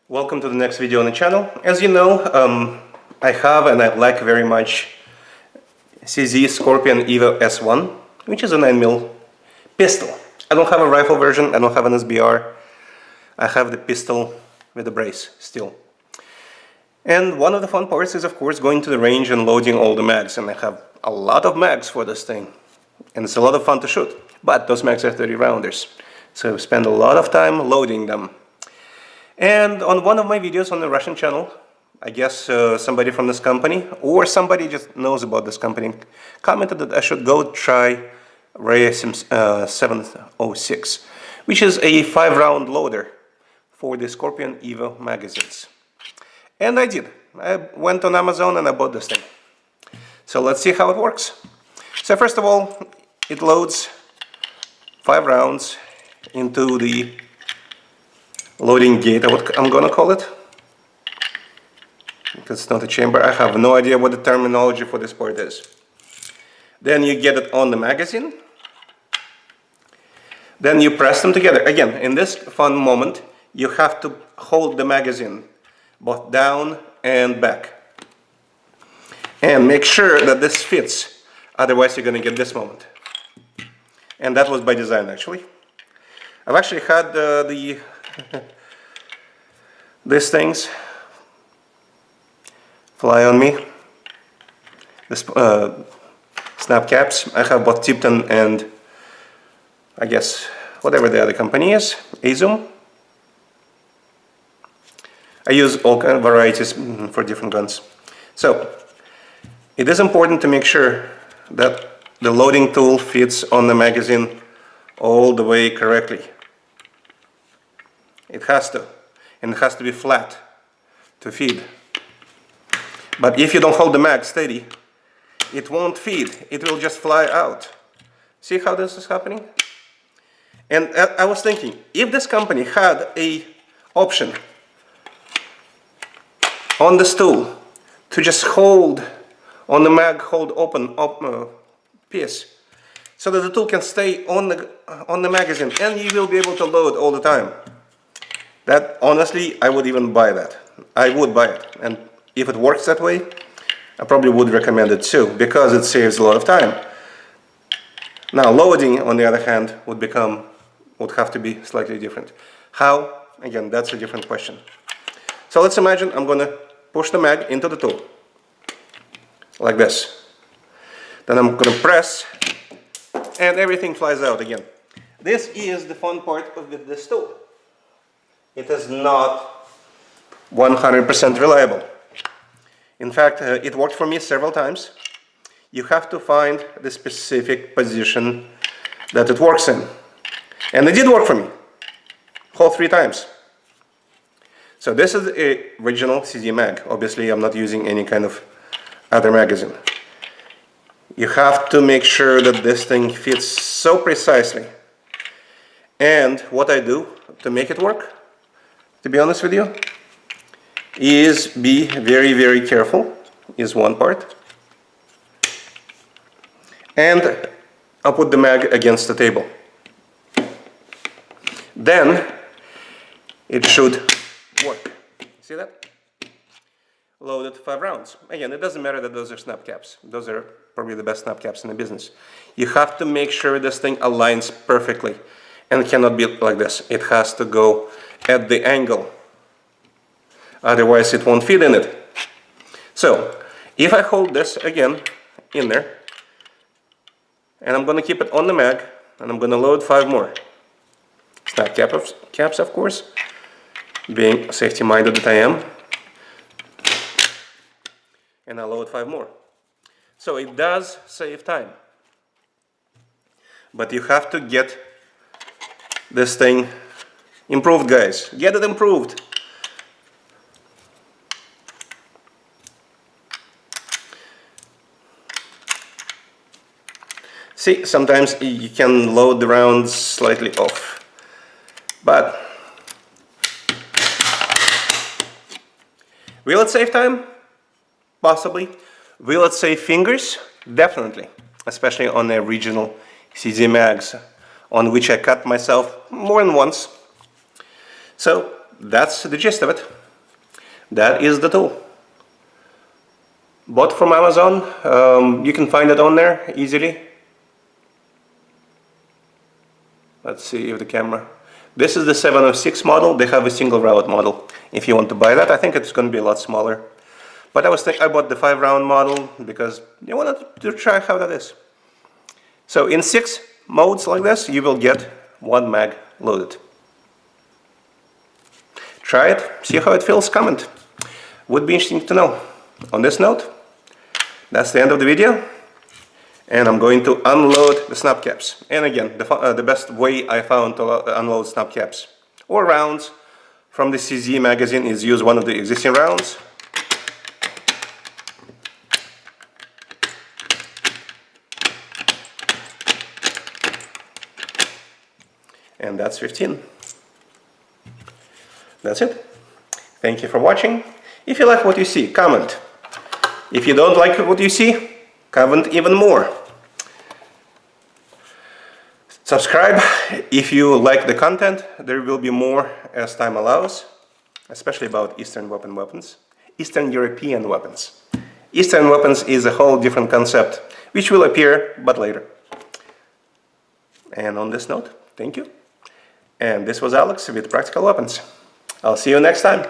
Welcome to the next video on the channel. As you know, I have and I like very much CZ Scorpion Evo S1, which is a 9mm pistol. I don't have a rifle version, I don't have an SBR. I have the pistol with the brace still. And one of the fun parts is, of course, going to the range and loading all the mags. And I have a lot of mags for this thing. And it's a lot of fun to shoot. But those mags are 30 rounders. So I spend a lot of time loading them. And on one of my videos on the Russian channel, I guess somebody from this company, or somebody just knows about this company, commented that I should go try RAE-706, which is a 5-round loader for the Scorpion Evo magazines. And I did. I went on Amazon and I bought this thing. So let's see how it works. So first of all, it loads 5 rounds into the loading gate, I'm gonna call it, because it's not a chamber. I have no idea what the terminology for this part is. Then you get it on the magazine. Then you press them together. Again, in this fun moment, you have to hold the magazine both down and back. And make sure that this fits, otherwise you're gonna get this moment. And that was by design, actually. I've actually had these things fly on me. This snap caps. I have both Tipton and I guess whatever the other company is, Azum. I use all kind of varieties for different guns. So it is important to make sure that the loading tool fits on the magazine all the way correctly. It has to, and it has to be flat to feed. But if you don't hold the mag steady, it won't feed, it will just fly out. See how this is happening? And I was thinking, if this company had an option on this tool to just hold on the mag, hold open piece, so that the tool can stay on the magazine and you will be able to load all the time. That, honestly, I would even buy that. I would buy it. And if it works that way, I probably would recommend it too, because it saves a lot of time. Now, loading, on the other hand, would have to be slightly different. How? Again, that's a different question. So let's imagine I'm going to push the mag into the tool, like this. Then I'm going to press, and everything flies out again. This is the fun part with this tool. It is not 100% reliable. In fact, it worked for me several times. You have to find the specific position that it works in. And it did work for me, all 3 times. So this is the original CZ mag. Obviously, I'm not using any kind of other magazine. You have to make sure that this thing fits so precisely. And what I do to make it work, to be honest with you, is be very, very careful, is one part. And I'll put the mag against the table. Then it should work. See that? Loaded 5 rounds. Again, it doesn't matter that those are snap caps. Those are probably the best snap caps in the business. You have to make sure this thing aligns perfectly. And it cannot be like this. It has to go at the angle. Otherwise it won't fit in it. So, if I hold this again in there, and I'm going to keep it on the mag, and I'm going to load 5 more. Snap caps, of course, being safety-minded that I am. And I load 5 more. So it does save time. But you have to get this thing improved, guys. Get it improved. See, sometimes you can load the rounds slightly off. But will it save time? Possibly. Will it save fingers? Definitely. Especially on the original CZ mags, on which I cut myself more than once. So that's the gist of it. That is the tool. Bought from Amazon. You can find it on there easily. Let's see if the camera. This is the 706 model. They have a single route model. If you want to buy that, I think it's going to be a lot smaller. But I bought the 5-round model because I wanted to try how that is. So in 6 modes like this, you will get 1 mag loaded. Try it, see how it feels, comment. Would be interesting to know. On this note, that's the end of the video. And I'm going to unload the snap caps. And again, the best way I found to unload snap caps or rounds from the CZ magazine is use one of the existing rounds. And that's 15. That's it. Thank you for watching. If you like what you see, comment. If you don't like what you see, comment even more. Subscribe if you like the content. There will be more as time allows, especially about Eastern weapons. Eastern European weapons. Eastern weapons is a whole different concept, which will appear, but later. And on this note, thank you. And this was Alex with Practical Weapons. I'll see you next time.